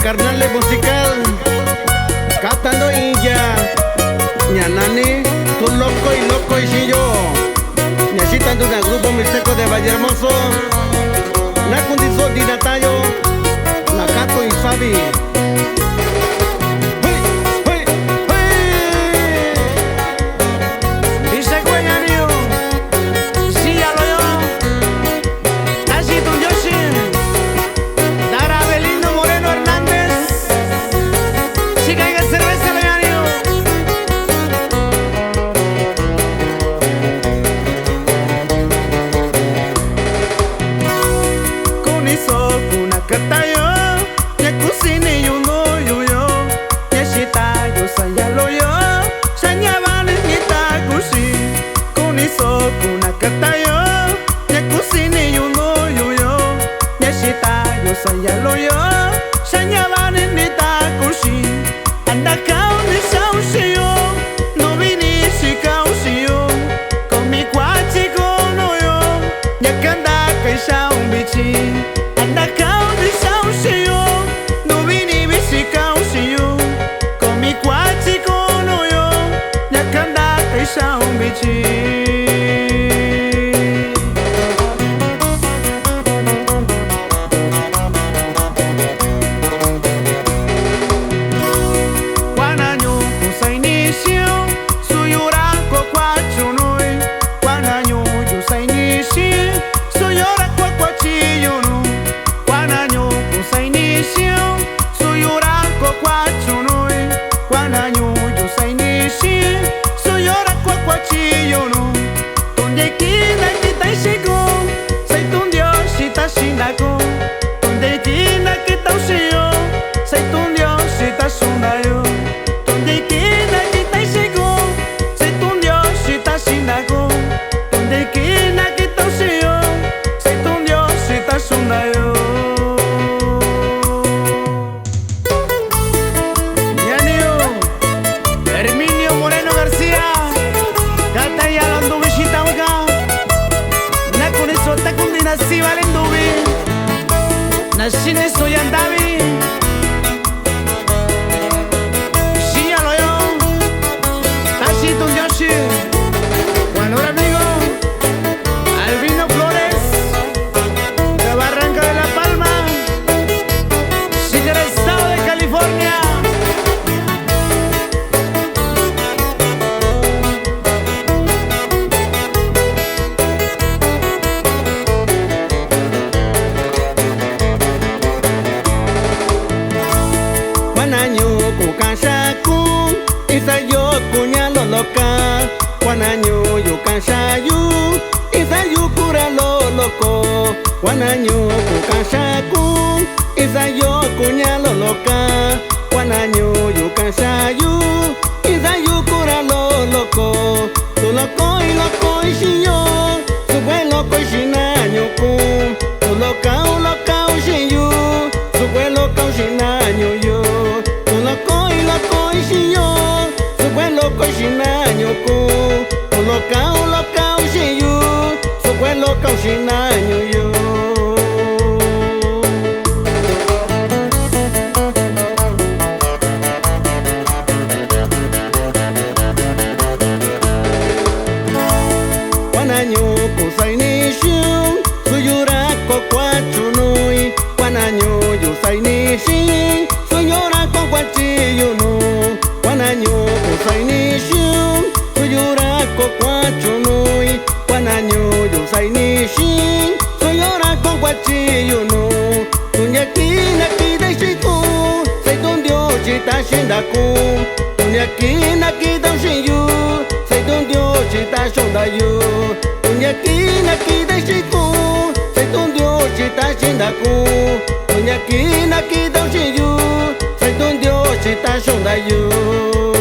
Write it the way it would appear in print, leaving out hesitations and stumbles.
carnales musical, cantando India, ñanani, tu loco y si yo, necesitando un grupo mixteco de Valle Hermoso, na condición de Natayo, Nakato y Sabi. Nashine soy andavi, si ya lo yo, tashi tu yoshi, bueno amigo, Albino Flores, de Barranca de la Palma, si del estado de California. Guanaño yo cansayu, isayu cura lo loco. Guanaño yo cansacu, isayu cuña lo loca. Guanaño yo cansayu, isayu cura lo loco. Tu loco y si yo, tu buen loco y si naño cum. Tu loca y si yo, tu buen loco y si naño yo. Tu loco y si yo, tu buen loco y si naño cum. Loca, si yo, so buen loca, si naño yo. Guanaño, kusai ni shun, so yura ko kwachunui. Guanaño, yo sai ni shi, so yura ko kwachiyunu. Guanaño, kusai ni shun, so yura ko kwachunui. Guanaño yo sai ni shi, so yura ko kwachiyunu. Tunyakina kida shiku, sai don dio chita shindaku. Tunyakina kida shinyu, sai don dio chita shondayu. Tunyakina kida shiku, sai don dio chita shindaku. Tunyakina kida shinyu, sai don dio chita shondayu.